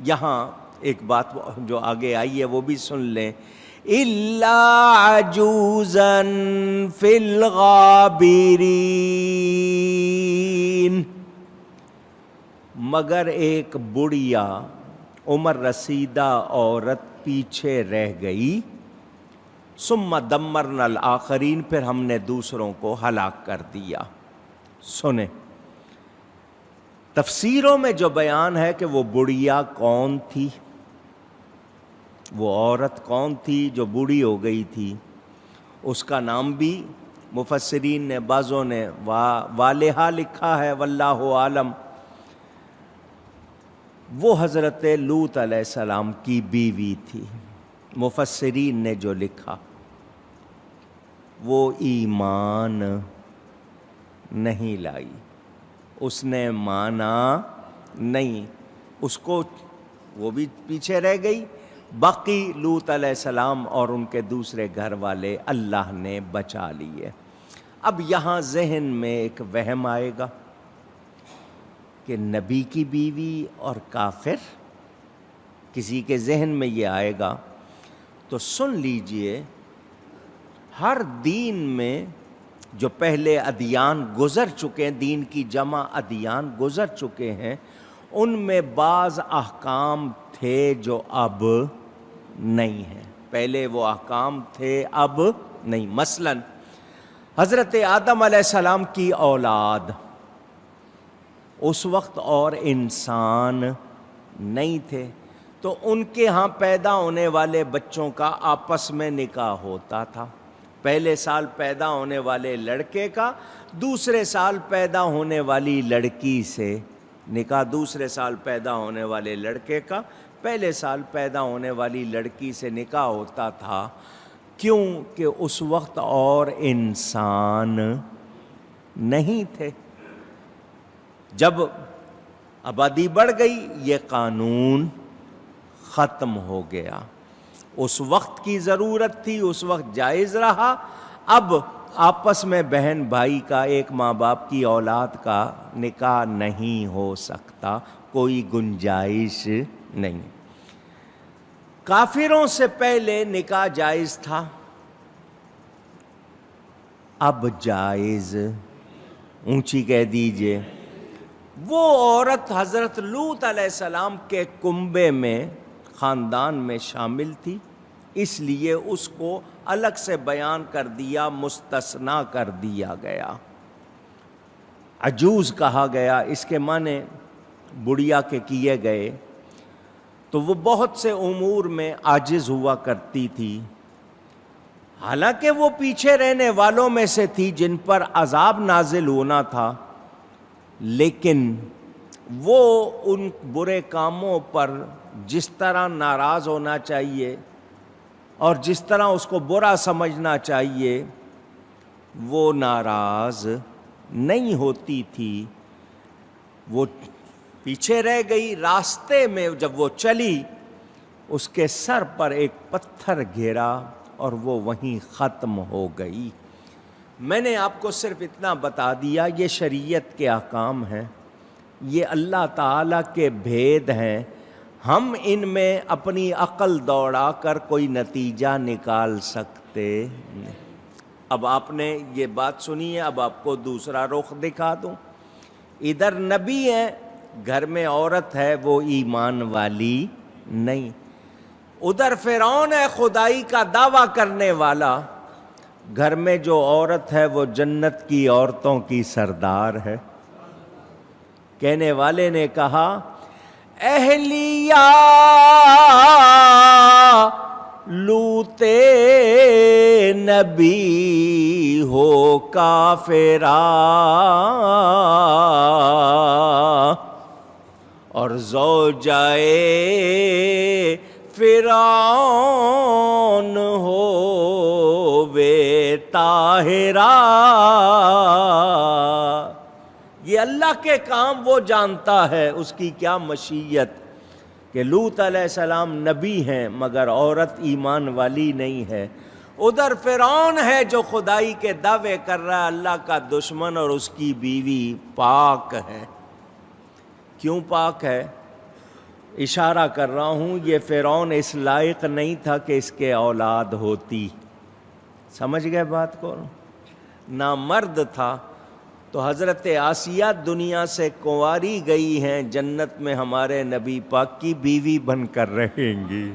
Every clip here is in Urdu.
یہاں ایک بات جو آگے آئی ہے وہ بھی سن لیں، إِلَّا عَجُوزًا فِي الْغَابِرِينَ، مگر ایک بڑھیا عمر رسیدہ عورت پیچھے رہ گئی، ثم دمرنا الآخرین، پھر ہم نے دوسروں کو ہلاک کر دیا۔ سنیں تفسیروں میں جو بیان ہے کہ وہ بڑھیا کون تھی، وہ عورت کون تھی جو بوڑھی ہو گئی تھی، اس کا نام بھی مفسرین نے بعضوں نے والہا لکھا ہے، واللہ عالم۔ وہ حضرت لوط علیہ السلام کی بیوی تھی۔ مفسرین نے جو لکھا وہ ایمان نہیں لائی، اس نے مانا نہیں، اس کو وہ بھی پیچھے رہ گئی، باقی لوط علیہ السلام اور ان کے دوسرے گھر والے اللہ نے بچا لیے۔ اب یہاں ذہن میں ایک وہم آئے گا کہ نبی کی بیوی اور کافر، کسی کے ذہن میں یہ آئے گا تو سن لیجئے، ہر دین میں جو پہلے ادیان گزر چکے ہیں، دین کی جمع ادیان گزر چکے ہیں، ان میں بعض احکام تھے جو اب نہیں ہیں، پہلے وہ احکام تھے اب نہیں۔ مثلا حضرت آدم علیہ السلام کی اولاد اس وقت اور انسان نہیں تھے، تو ان کے ہاں پیدا ہونے والے بچوں کا آپس میں نکاح ہوتا تھا، پہلے سال پیدا ہونے والے لڑکے کا دوسرے سال پیدا ہونے والی لڑکی سے نکاح، دوسرے سال پیدا ہونے والے لڑکے کا پہلے سال پیدا ہونے والی لڑکی سے نکاح ہوتا تھا۔ کیوں کہ اس وقت اور انسان نہیں تھے۔ جب آبادی بڑھ گئی یہ قانون ختم ہو گیا، اس وقت کی ضرورت تھی، اس وقت جائز رہا، اب آپس میں بہن بھائی کا، ایک ماں باپ کی اولاد کا نکاح نہیں ہو سکتا، کوئی گنجائش نہیں۔ کافروں سے پہلے نکاح جائز تھا، اب جائز، اونچی کہہ دیجئے۔ وہ عورت حضرت لوط علیہ السلام کے کنبے میں، خاندان میں شامل تھی، اس لیے اس کو الگ سے بیان کر دیا، مستثنیٰ کر دیا گیا، عجوز کہا گیا، اس کے معنی بڑھیا کے کیے گئے۔ تو وہ بہت سے امور میں عاجز ہوا کرتی تھی، حالانکہ وہ پیچھے رہنے والوں میں سے تھی جن پر عذاب نازل ہونا تھا، لیکن وہ ان برے کاموں پر جس طرح ناراض ہونا چاہیے اور جس طرح اس کو برا سمجھنا چاہیے وہ ناراض نہیں ہوتی تھی، وہ پیچھے رہ گئی۔ راستے میں جب وہ چلی اس کے سر پر ایک پتھر گرا اور وہ وہیں ختم ہو گئی۔ میں نے آپ کو صرف اتنا بتا دیا، یہ شریعت کے احکام ہیں، یہ اللہ تعالیٰ کے بھید ہیں، ہم ان میں اپنی عقل دوڑا کر کوئی نتیجہ نکال سکتے نہیں۔ اب آپ نے یہ بات سنی ہے، اب آپ کو دوسرا رخ دکھا دوں۔ ادھر نبی ہے، گھر میں عورت ہے، وہ ایمان والی نہیں۔ ادھر فرعون ہے، خدائی کا دعویٰ کرنے والا، گھر میں جو عورت ہے وہ جنت کی عورتوں کی سردار ہے۔ کہنے والے نے کہا اہلیہ لوط نبی ہو کافرہ اور زوجائے فرعون ہو بے طاہرہ۔ یہ اللہ کے کام وہ جانتا ہے، اس کی کیا مشیت کہ لوط علیہ السلام نبی ہیں مگر عورت ایمان والی نہیں ہے۔ ادھر فرعون ہے جو خدائی کے دعوے کر رہا ہے، اللہ کا دشمن، اور اس کی بیوی پاک ہے۔ کیوں پاک ہے؟ اشارہ کر رہا ہوں یہ فرعون اس لائق نہیں تھا کہ اس کے اولاد ہوتی. سمجھ گئے بات کو؟ نامرد تھا. تو حضرت آسیہ دنیا سے کنواری گئی ہیں، جنت میں ہمارے نبی پاک کی بیوی بن کر رہیں گی.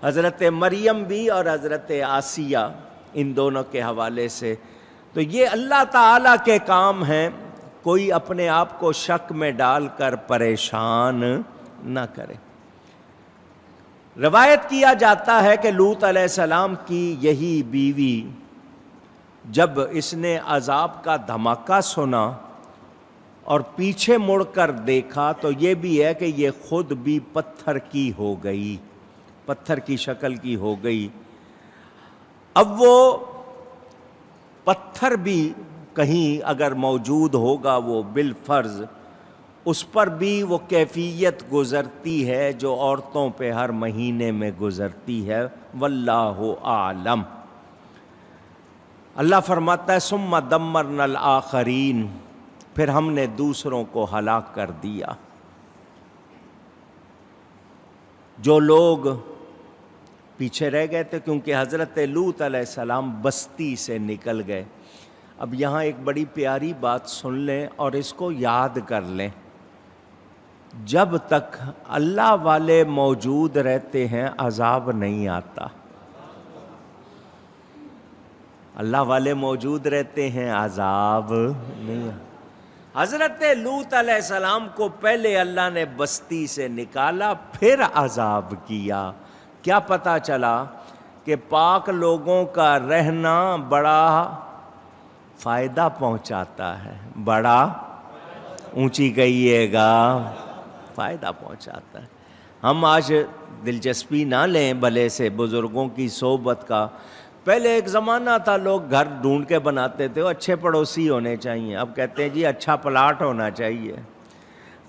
حضرت مریم بھی اور حضرت آسیہ، ان دونوں کے حوالے سے. تو یہ اللہ تعالیٰ کے کام ہیں، کوئی اپنے آپ کو شک میں ڈال کر پریشان نہ کرے. روایت کیا جاتا ہے کہ لوط علیہ السلام کی یہی بیوی جب اس نے عذاب کا دھماکہ سنا اور پیچھے مڑ کر دیکھا تو یہ بھی ہے کہ یہ خود بھی پتھر کی ہو گئی، پتھر کی شکل کی ہو گئی. اب وہ پتھر بھی کہیں اگر موجود ہوگا وہ بالفرض اس پر بھی وہ کیفیت گزرتی ہے جو عورتوں پہ ہر مہینے میں گزرتی ہے. واللہ اعلم. اللہ فرماتا ہے ثم دمرنا الآخرین، پھر ہم نے دوسروں کو ہلاک کر دیا. جو لوگ پیچھے رہ گئے تھے کیونکہ حضرت لوط علیہ السلام بستی سے نکل گئے. اب یہاں ایک بڑی پیاری بات سن لیں اور اس کو یاد کر لیں. جب تک اللہ والے موجود رہتے ہیں عذاب نہیں آتا. اللہ والے موجود رہتے ہیں عذاب نہیں آتا. حضرت لوط علیہ السلام کو پہلے اللہ نے بستی سے نکالا پھر عذاب کیا. کیا پتہ چلا کہ پاک لوگوں کا رہنا بڑا فائدہ پہنچاتا ہے. بڑا اونچی کہیے گا، فائدہ پہنچاتا ہے. ہم آج دلچسپی نہ لیں بھلے سے بزرگوں کی صحبت کا. پہلے ایک زمانہ تھا لوگ گھر ڈھونڈ کے بناتے تھے، اچھے پڑوسی ہونے چاہیے. اب کہتے ہیں جی اچھا پلاٹ ہونا چاہیے،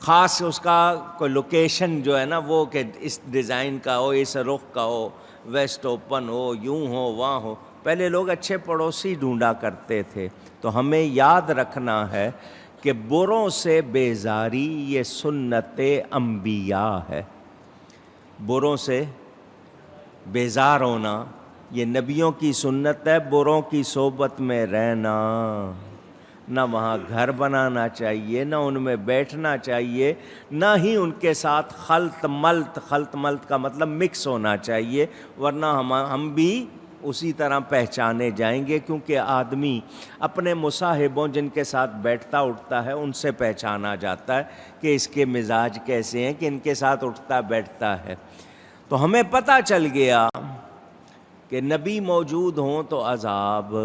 خاص اس کا کوئی لوکیشن جو ہے نا وہ کہ اس ڈیزائن کا ہو، اس رخ کا ہو، ویسٹ اوپن ہو، یوں ہو وہاں ہو. پہلے لوگ اچھے پڑوسی ڈھونڈا کرتے تھے. تو ہمیں یاد رکھنا ہے کہ بروں سے بیزاری یہ سنت انبیاء ہے. بروں سے بیزار ہونا یہ نبیوں کی سنت ہے. بروں کی صحبت میں رہنا، نہ وہاں گھر بنانا چاہیے، نہ ان میں بیٹھنا چاہیے، نہ ہی ان کے ساتھ خلط ملط کا مطلب مکس ہونا چاہیے، ورنہ ہم بھی اسی طرح پہچانے جائیں گے. کیونکہ آدمی اپنے مصاحبوں جن کے ساتھ بیٹھتا اٹھتا ہے ان سے پہچانا جاتا ہے کہ اس کے مزاج کیسے ہیں، کہ ان کے ساتھ اٹھتا بیٹھتا ہے. تو ہمیں پتہ چل گیا کہ نبی موجود ہوں تو عذاب.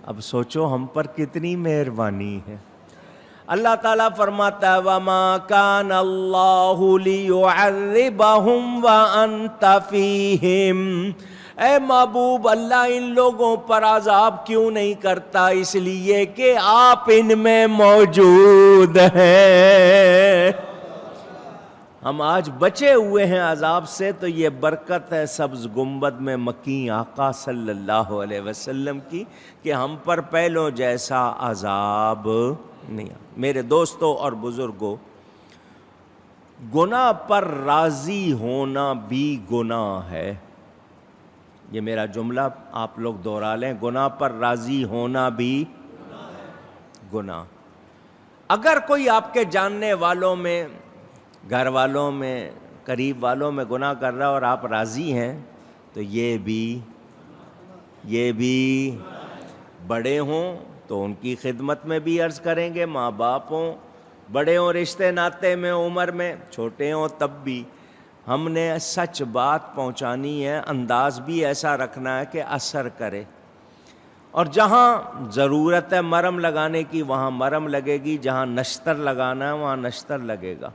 اب سوچو ہم پر کتنی مہربانی ہے. اللہ تعالیٰ فرماتا ہے وَمَا كَانَ اللَّهُ لِيُعَذِّبَهُمْ وَأَنْتَ فِيهِمْ. اے محبوب اللہ ان لوگوں پر عذاب کیوں نہیں کرتا؟ اس لیے کہ آپ ان میں موجود ہیں. ہم آج بچے ہوئے ہیں عذاب سے تو یہ برکت ہے سبز گنبد میں مکیں آقا صلی اللہ علیہ وسلم کی کہ ہم پر پہلوں جیسا عذاب نہیں. میرے دوستوں اور بزرگوں، گناہ پر راضی ہونا بھی گناہ ہے. یہ میرا جملہ آپ لوگ دوہرا لیں، گناہ پر راضی ہونا بھی گناہ. اگر کوئی آپ کے جاننے والوں میں، گھر والوں میں، قریب والوں میں گناہ کر رہا ہے اور آپ راضی ہیں تو یہ بھی بڑے ہوں تو ان کی خدمت میں بھی عرض کریں گے، ماں باپ ہوں، بڑے ہوں رشتے ناتے میں، عمر میں، چھوٹے ہوں تب بھی ہم نے سچ بات پہنچانی ہے. انداز بھی ایسا رکھنا ہے کہ اثر کرے. اور جہاں ضرورت ہے مرم لگانے کی وہاں مرم لگے گی، جہاں نشتر لگانا ہے وہاں نشتر لگے گا.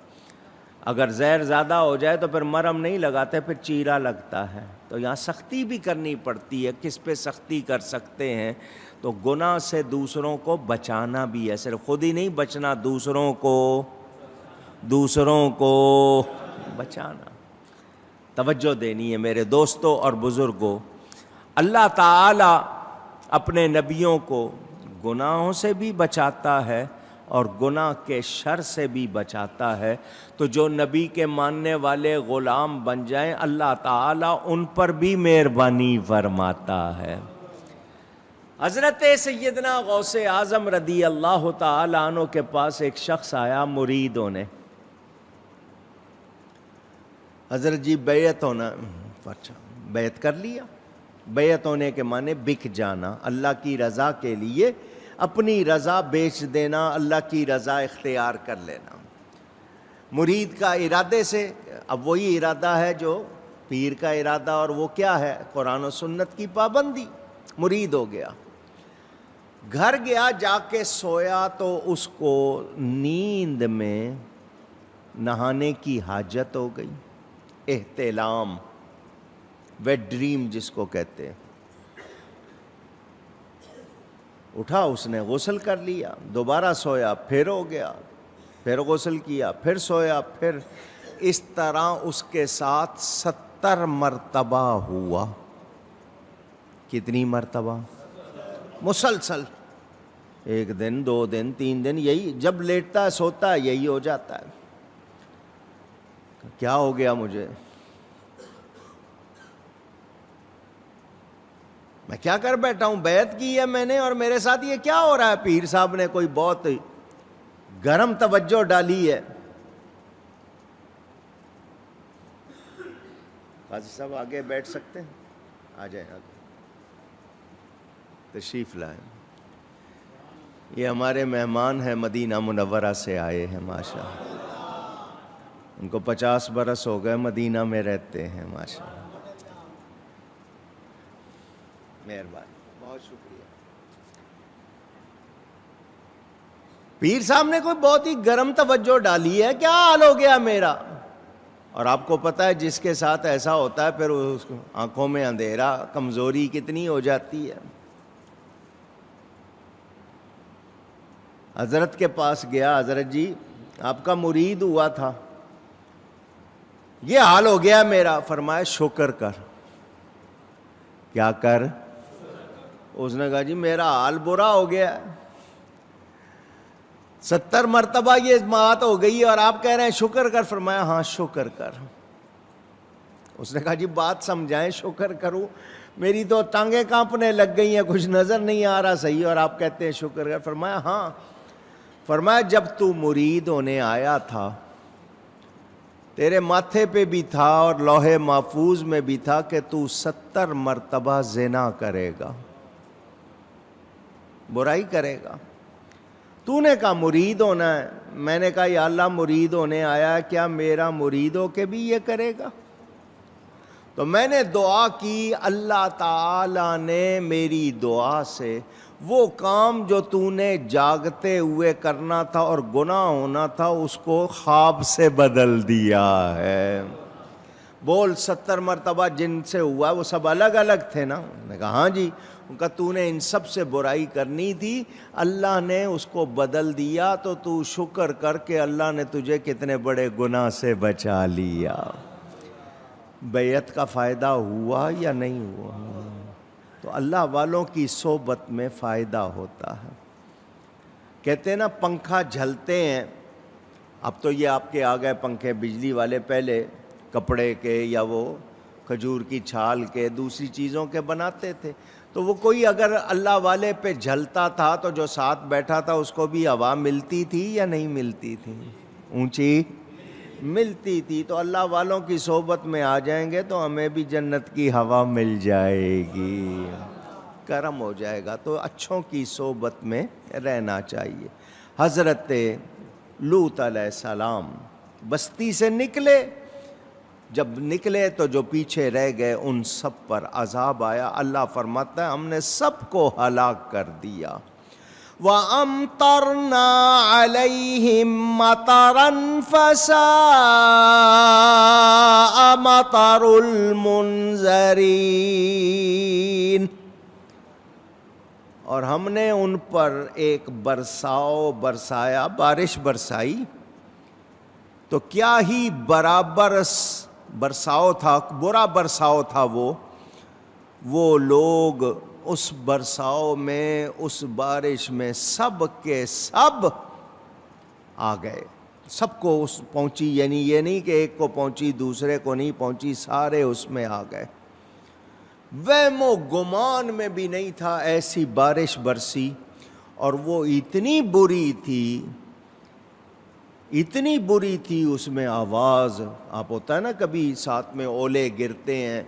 اگر زہر زیادہ ہو جائے تو پھر مرم نہیں لگاتے، پھر چیرا لگتا ہے. تو یہاں سختی بھی کرنی پڑتی ہے. کس پہ سختی کر سکتے ہیں؟ تو گناہ سے دوسروں کو بچانا بھی ہے. صرف خود ہی نہیں بچنا، دوسروں کو بچانا. توجہ دینی ہے میرے دوستوں اور بزرگوں. اللہ تعالی اپنے نبیوں کو گناہوں سے بھی بچاتا ہے اور گناہ کے شر سے بھی بچاتا ہے. تو جو نبی کے ماننے والے غلام بن جائیں اللہ تعالیٰ ان پر بھی مہربانی فرماتا ہے. حضرت سیدنا غوث اعظم رضی اللہ تعالیٰ عنہ کے پاس ایک شخص آیا مرید ہونے. حضرت جی بیعت ہونا، اچھا بیعت کر لیا. بیعت ہونے کے معنی بک جانا، اللہ کی رضا کے لیے اپنی رضا بیچ دینا، اللہ کی رضا اختیار کر لینا. مرید کا ارادے سے، اب وہی ارادہ ہے جو پیر کا ارادہ، اور وہ کیا ہے؟ قرآن و سنت کی پابندی. مرید ہو گیا، گھر گیا، جا کے سویا تو اس کو نیند میں نہانے کی حاجت ہو گئی. احتلام، ویٹ ڈریم جس کو کہتے ہیں. اٹھا، اس نے غسل کر لیا، دوبارہ سویا، پھر ہو گیا، پھر غسل کیا، پھر سویا، پھر اس طرح اس کے ساتھ 70 مرتبہ ہوا. کتنی مرتبہ؟ مسلسل. ایک دن، 2 دن، 3 دن، یہی جب لیٹتا ہے سوتا ہے یہی ہو جاتا ہے. کیا ہو گیا مجھے؟ میں کیا کر بیٹھا ہوں؟ بیعت کی ہے میں نے اور میرے ساتھ یہ کیا ہو رہا ہے؟ پیر صاحب نے کوئی بہت گرم توجہ ڈالی ہے. قاضی صاحب آگے بیٹھ سکتے ہیں؟ آ جائیں، آگے تشریف لائیں. یہ ہمارے مہمان ہیں، مدینہ منورہ سے آئے ہیں ماشاء اللہ. ان کو 50 برس ہو گئے مدینہ میں رہتے ہیں ماشاء اللہ. مہربانی، بہت شکریہ. پیر صاحب نے کوئی بہت ہی گرم توجہ ڈالی ہے، کیا حال ہو گیا میرا؟ اور آپ کو پتہ ہے جس کے ساتھ ایسا ہوتا ہے پھر اس آنکھوں میں اندھیرا، کمزوری کتنی ہو جاتی ہے. حضرت کے پاس گیا، حضرت جی آپ کا مرید ہوا تھا، یہ حال ہو گیا میرا. فرمایا شکر کر. کیا کر؟ اس نے کہا جی میرا حال برا ہو گیا، 70 مرتبہ یہ بات ہو گئی اور آپ کہہ رہے ہیں شکر کر. فرمایا ہاں شکر کر. اس نے کہا جی بات سمجھائیں، شکر کروں، میری تو ٹانگیں کانپنے لگ گئی ہیں، کچھ نظر نہیں آ رہا صحیح اور آپ کہتے ہیں شکر کر. فرمایا ہاں. فرمایا جب تو مرید ہونے آیا تھا تیرے ماتھے پہ بھی تھا اور لوح محفوظ میں بھی تھا کہ تو 70 مرتبہ زنا کرے گا، برائی کرے گا. تو نے کہا مرید ہونا ہے. میں نے کہا یا اللہ مرید ہونے آیا، کیا میرا مرید ہو کے بھی یہ کرے گا؟ تو میں نے دعا کی، اللہ تعالی نے میری دعا سے وہ کام جو تو نے جاگتے ہوئے کرنا تھا اور گناہ ہونا تھا اس کو خواب سے بدل دیا ہے. بول 70 مرتبہ جن سے ہوا وہ سب الگ الگ تھے نا؟ میں نے کہا ہاں جی. ان کا تو نے ان سب سے برائی کرنی تھی، اللہ نے اس کو بدل دیا، تو شکر کر کے اللہ نے تجھے کتنے بڑے گناہ سے بچا لیا. بیعت کا فائدہ ہوا یا نہیں ہوا؟ تو اللہ والوں کی صحبت میں فائدہ ہوتا ہے. کہتے ہیں نا پنکھا جھلتے ہیں، اب تو یہ آپ کے آ گئے پنکھے بجلی والے، پہلے کپڑے کے یا وہ کھجور کی چھال کے دوسری چیزوں کے بناتے تھے. تو وہ کوئی اگر اللہ والے پہ جھلتا تھا تو جو ساتھ بیٹھا تھا اس کو بھی ہوا ملتی تھی یا نہیں ملتی تھی؟ اونچی ملتی تھی. تو اللہ والوں کی صحبت میں آ جائیں گے تو ہمیں بھی جنت کی ہوا مل جائے گی، کرم ہو جائے گا. تو اچھوں کی صحبت میں رہنا چاہیے. حضرت لوط علیہ السلام بستی سے نکلے، جب نکلے تو جو پیچھے رہ گئے ان سب پر عذاب آیا. اللہ فرماتا ہے ہم نے سب کو ہلاک کر دیا. وَأَمْطَرْنَا عَلَيْهِمْ مَطَرًا فَسَاءَ مَطَرُ الْمُنذَرِينَ. اور ہم نے ان پر ایک برسایا، بارش برسائی تو کیا ہی برابر برساؤ تھا، برا برساؤ تھا. وہ لوگ اس برساؤ میں، اس بارش میں سب کے سب آ گئے، سب کو اس پہنچی، یعنی یہ نہیں کہ ایک کو پہنچی دوسرے کو نہیں پہنچی، سارے اس میں آ گئے۔ وہم و گمان میں بھی نہیں تھا، ایسی بارش برسی، اور وہ اتنی بری تھی، اتنی بری تھی، اس میں آواز، آپ ہوتا ہے نا کبھی ساتھ میں اولے گرتے ہیں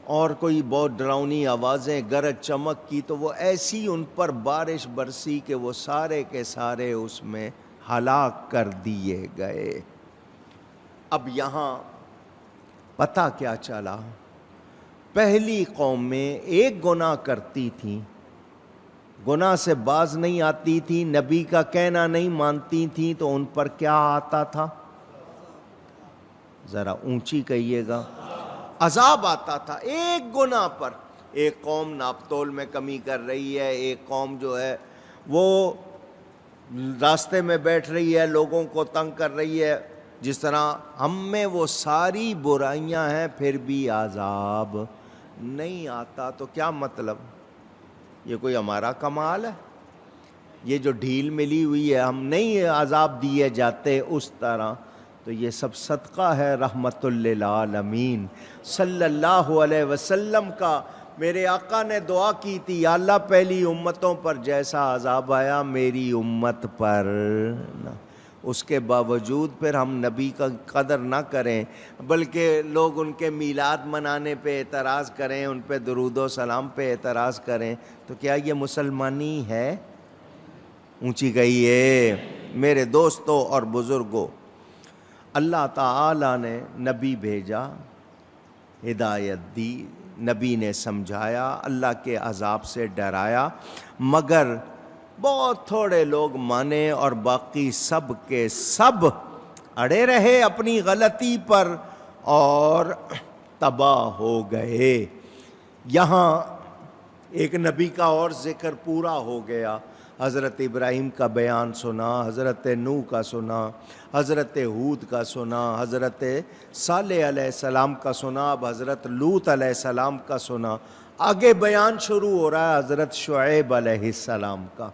اور کوئی بہت ڈراؤنی آوازیں، گرج چمک کی، تو وہ ایسی ان پر بارش برسی کہ وہ سارے کے سارے اس میں ہلاک کر دیے گئے۔ اب یہاں پتہ کیا چلا؟ پہلی قوم میں ایک گناہ کرتی تھیں، گناہ سے باز نہیں آتی تھی، نبی کا کہنا نہیں مانتی تھیں، تو ان پر کیا آتا تھا؟ ذرا اونچی کہیے گا، عذاب آتا تھا ایک گناہ پر۔ ایک قوم ناپتول میں کمی کر رہی ہے، ایک قوم جو ہے وہ راستے میں بیٹھ رہی ہے، لوگوں کو تنگ کر رہی ہے، جس طرح ہم میں وہ ساری برائیاں ہیں، پھر بھی عذاب نہیں آتا۔ تو کیا مطلب؟ یہ کوئی ہمارا کمال ہے؟ یہ جو ڈھیل ملی ہوئی ہے، ہم نہیں عذاب دیے جاتے اس طرح؟ تو یہ سب صدقہ ہے رحمت للعالمین صلی اللہ علیہ وسلم کا۔ میرے آقا نے دعا کی تھی، یا اللہ پہلی امتوں پر جیسا عذاب آیا میری امت پر نہ۔ اس کے باوجود پھر ہم نبی کا قدر نہ کریں، بلکہ لوگ ان کے میلاد منانے پہ اعتراض کریں، ان پہ درود و سلام پہ اعتراض کریں، تو کیا یہ مسلمانی ہے؟ اونچی کہیے میرے دوستوں اور بزرگوں، اللہ تعالیٰ نے نبی بھیجا، ہدایت دی، نبی نے سمجھایا، اللہ کے عذاب سے ڈرایا، مگر بہت تھوڑے لوگ مانے اور باقی سب کے سب اڑے رہے اپنی غلطی پر اور تباہ ہو گئے۔ یہاں ایک نبی کا اور ذکر پورا ہو گیا، حضرت ابراہیم کا بیان سنا، حضرت نوح کا سنا، حضرت ہود کا سنا، حضرت صالح علیہ السلام کا سنا، اب حضرت لوط علیہ السلام کا سنا، آگے بیان شروع ہو رہا ہے حضرت شعیب علیہ السلام کا۔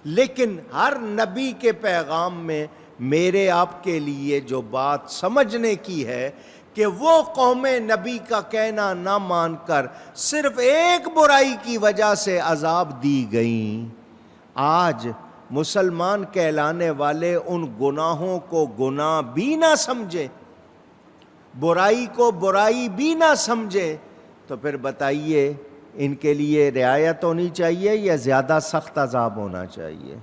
لیکن ہر نبی کے پیغام میں میرے آپ کے لیے جو بات سمجھنے کی ہے کہ وہ قومیں نبی کا کہنا نہ مان کر صرف ایک برائی کی وجہ سے عذاب دی گئیں، آج مسلمان کہلانے والے ان گناہوں کو گناہ بھی نہ سمجھے، برائی کو برائی بھی نہ سمجھے، تو پھر بتائیے ان کے لیے رعایت ہونی چاہیے یا زیادہ سخت عذاب ہونا چاہیے؟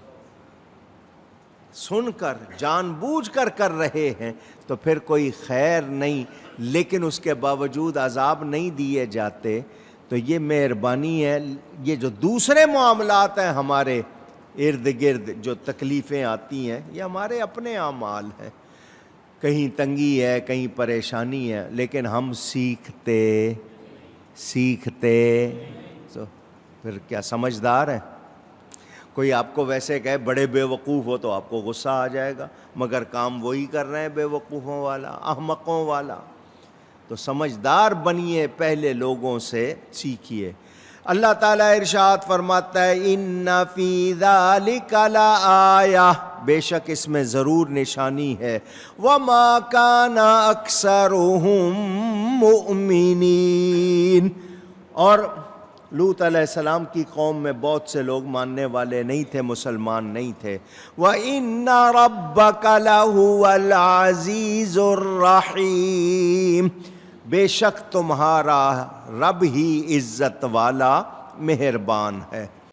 سن کر جان بوجھ کر کر رہے ہیں تو پھر کوئی خیر نہیں، لیکن اس کے باوجود عذاب نہیں دیے جاتے، تو یہ مہربانی ہے۔ یہ جو دوسرے معاملات ہیں ہمارے ارد گرد جو تکلیفیں آتی ہیں، یہ ہمارے اپنے اعمال ہیں، کہیں تنگی ہے، کہیں پریشانی ہے، لیکن ہم سیکھتے تو پھر کیا سمجھدار ہیں؟ کوئی آپ کو ویسے کہے بڑے بے وقوف ہو تو آپ کو غصہ آ جائے گا، مگر کام وہی کر رہے ہیں بے وقوفوں والا، احمقوں والا۔ تو سمجھدار بنیے، پہلے لوگوں سے سیکھیے۔ اللہ تعالیٰ ارشاد فرماتا ہے ان فی ذالک لآیہ، بے شک اس میں ضرور نشانی ہے، وما کان اکثرہم مؤمنین، اور لوط علیہ السلام کی قوم میں بہت سے لوگ ماننے والے نہیں تھے، مسلمان نہیں تھے۔ وَإِنَّ رَبَّكَ لَهُوَ الْعَزِيزُ الرَّحِيمُ، بے شک تمہارا رب ہی عزت والا مہربان ہے۔